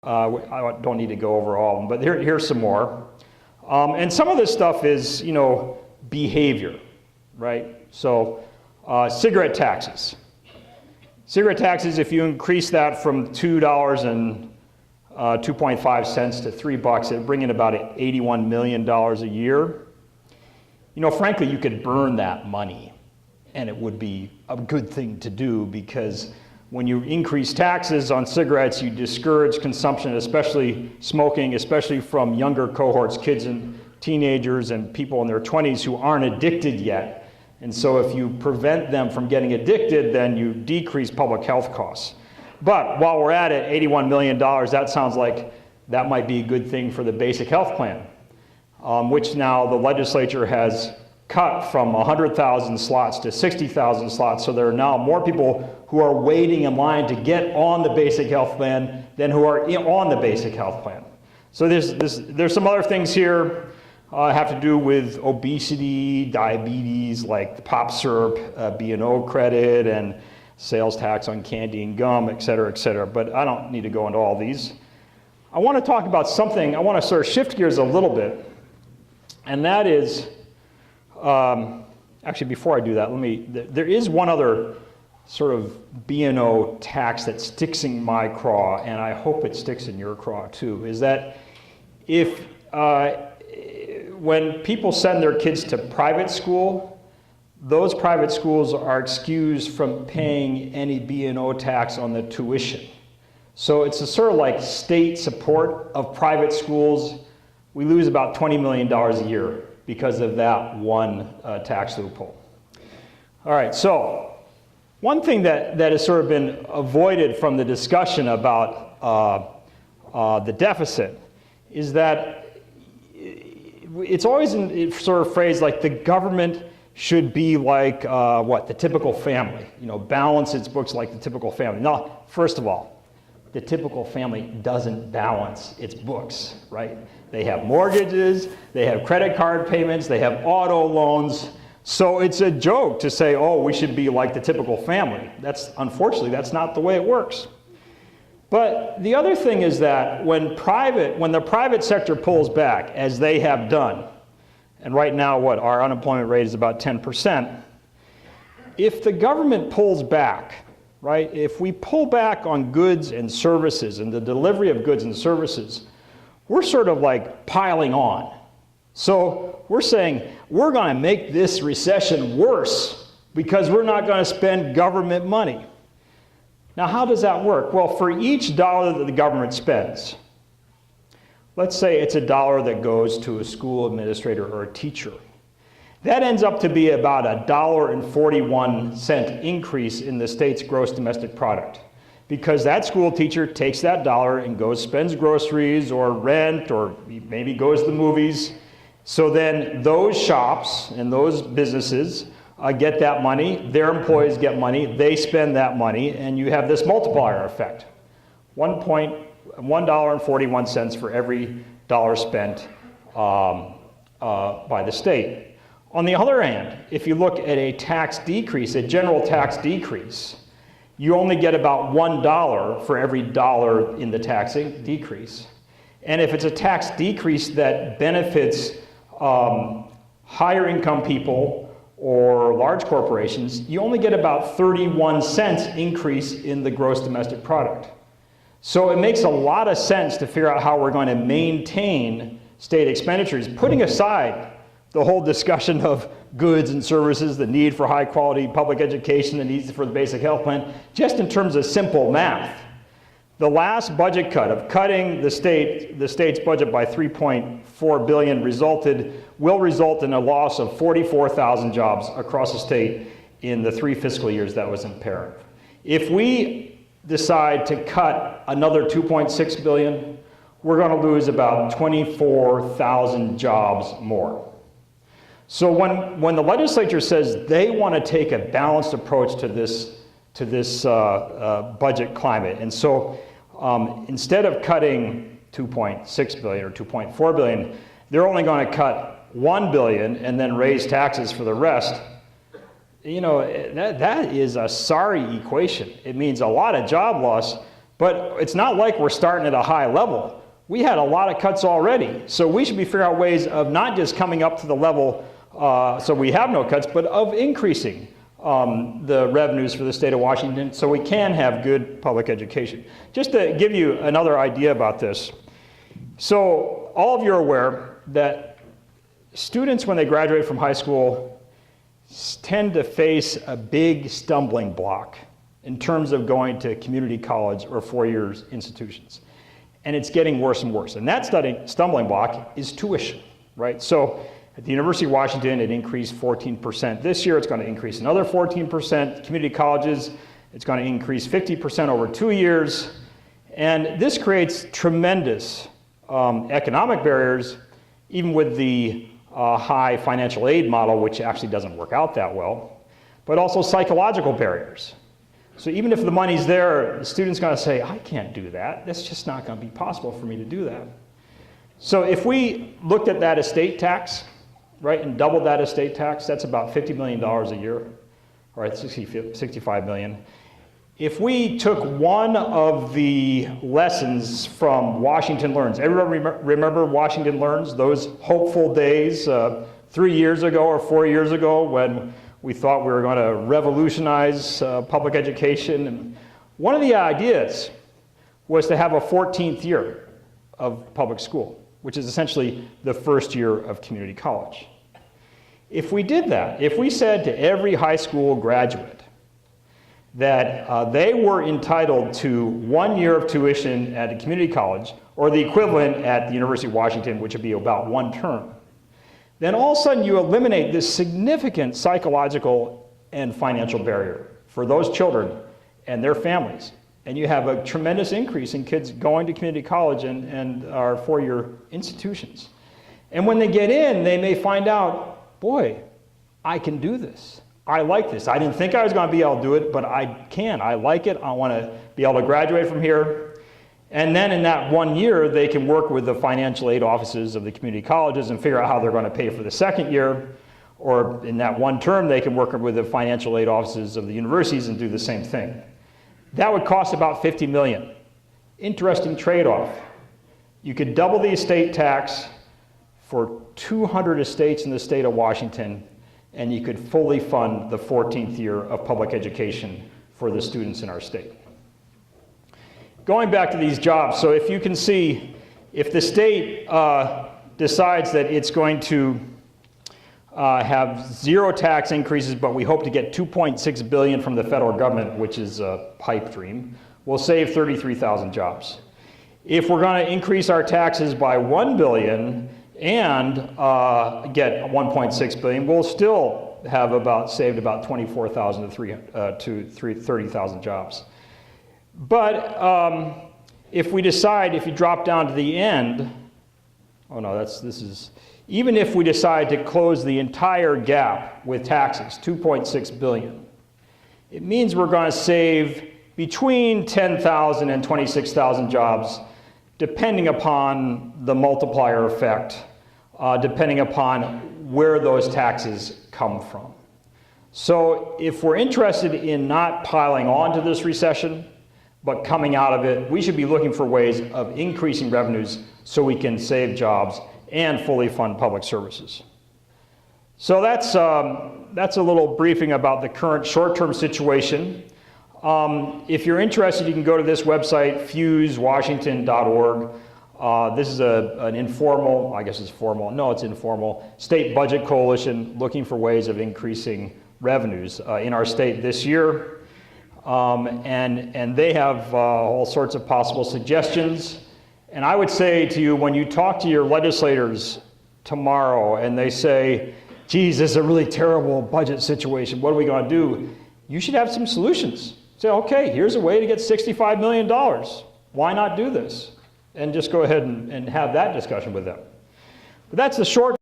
I don't need to go over all of them, but here's some more. And some of this stuff is, behavior, right? So cigarette taxes. Cigarette taxes, if you increase that from $2 and 2.5 cents to $3, it'd bring in about $81 million a year. Frankly, you could burn that money, and it would be a good thing to do, because when you increase taxes on cigarettes, you discourage consumption, especially smoking, especially from younger cohorts, kids and teenagers and people in their 20s who aren't addicted yet. And so if you prevent them from getting addicted, then you decrease public health costs. But while we're at it, $81 million, that sounds like that might be a good thing for the basic health plan, which now the legislature has cut from 100,000 slots to 60,000 slots. So there are now more people who are waiting in line to get on the basic health plan than who are on the basic health plan. So there's some other things here have to do with obesity, diabetes, like the pop syrup, B&O credit, and sales tax on candy and gum, et cetera, but I don't need to go into all these. I want to talk about something, I want to sort of shift gears a little bit, and that is, actually before I do that, there is one other sort of B&O tax that sticks in my craw, and I hope it sticks in your craw too, is that if, when people send their kids to private school, those private schools are excused from paying any B&O tax on the tuition. So it's a sort of like state support of private schools. We lose about $20 million a year because of that one tax loophole. All right, so one thing that has sort of been avoided from the discussion about the deficit is that it's always sort of phrased like the government should be like the typical family, balance its books like the typical family. Now, first of all, the typical family doesn't balance its books, right? They have mortgages, they have credit card payments, they have auto loans. So it's a joke to say, oh, we should be like the typical family. Unfortunately, that's not the way it works. But the other thing is that when the private sector pulls back, as they have done, and right now, our unemployment rate is about 10%. If the government pulls back, right, if we pull back on goods and services and the delivery of goods and services, we're sort of like piling on. So we're saying, we're going to make this recession worse because we're not going to spend government money. Now, how does that work? Well, for each dollar that the government spends, let's say it's $1 that goes to a school administrator or a teacher. That ends up to be about $1.41 increase in the state's gross domestic product, because that school teacher takes that dollar and spends groceries or rent or maybe goes to the movies. So then those shops and those businesses get that money, their employees get money, they spend that money, and you have this multiplier effect. $1.41 for every dollar spent by the state. On the other hand, if you look at a tax decrease, a general tax decrease, you only get about $1 for every dollar in the tax decrease. And if it's a tax decrease that benefits higher income people or large corporations, you only get about 31 cents increase in the gross domestic product. So it makes a lot of sense to figure out how we're going to maintain state expenditures, putting aside the whole discussion of goods and services, the need for high quality public education, the needs for the basic health plan, just in terms of simple math. The last budget cut of cutting the state's budget by $3.4 billion will result in a loss of 44,000 jobs across the state in the 3 fiscal years that was imperative. If we decide to cut another $2.6 billion, we're going to lose about 24,000 jobs more. So when the legislature says they want to take a balanced approach to this budget climate, and so instead of cutting $2.6 billion or $2.4 billion, they're only going to cut $1 billion and then raise taxes for the rest. That is a sorry equation. It means a lot of job loss, But it's not like we're starting at a high level. We had a lot of cuts already. So we should be figuring out ways of not just coming up to the level so we have no cuts, but of increasing the revenues for the state of Washington so we can have good public education. Just to give you another idea about this. So all of you are aware that students, when they graduate from high school, tend to face a big stumbling block in terms of going to community college or four-year institutions. And it's getting worse and worse. And that stumbling block is tuition, right? So at the University of Washington, it increased 14% this year. It's going to increase another 14%. Community colleges, it's going to increase 50% over 2 years. And this creates tremendous economic barriers, even with the high financial aid model, which actually doesn't work out that well, but also psychological barriers. So even if the money's there, the student's going to say, I can't do that. That's just not going to be possible for me to do that. So if we looked at that estate tax, right, and doubled that estate tax, that's about $50 million a year, or 65 million. If we took one of the lessons from Washington Learns, everybody remember Washington Learns, those hopeful days 3 years ago or 4 years ago when we thought we were going to revolutionize public education. And one of the ideas was to have a 14th year of public school, which is essentially the first year of community college. If we did that, if we said to every high school graduate that they were entitled to 1 year of tuition at a community college, or the equivalent at the University of Washington, which would be about 1 term, then all of a sudden you eliminate this significant psychological and financial barrier for those children and their families. And you have a tremendous increase in kids going to community college and our four-year institutions. And when they get in, they may find out, boy, I can do this. I like this. I didn't think I was going to be able to do it, but I can. I like it. I want to be able to graduate from here. And then in that 1 year, they can work with the financial aid offices of the community colleges and figure out how they're going to pay for the second year. Or in that 1 term, they can work with the financial aid offices of the universities and do the same thing. That would cost about $50 million. Interesting trade-off. You could double the estate tax for 200 estates in the state of Washington, and you could fully fund the 14th year of public education for the students in our state. Going back to these jobs, so if you can see, if the state decides that it's going to have 0 tax increases, but we hope to get $2.6 billion from the federal government, which is a pipe dream, we'll save 33,000 jobs. If we're going to increase our taxes by $1 billion and get $1.6 billion, we'll still have saved about 24,000 to 30,000 jobs. But if we decide, if you drop down to the end, even if we decide to close the entire gap with taxes, $2.6 billion, it means we're going to save between 10,000 and 26,000 jobs, depending upon the multiplier effect, depending upon where those taxes come from. So if we're interested in not piling on to this recession, but coming out of it, we should be looking for ways of increasing revenues so we can save jobs and fully fund public services. So that's a little briefing about the current short-term situation. If you're interested, you can go to this website, fusewashington.org. This is an informal, I guess it's formal, no, it's informal, state budget coalition looking for ways of increasing revenues in our state this year. And they have all sorts of possible suggestions. And I would say to you, when you talk to your legislators tomorrow and they say, geez, this is a really terrible budget situation, what are we going to do? You should have some solutions. Say, okay, here's a way to get $65 million. Why not do this? And just go ahead and have that discussion with them. But that's the short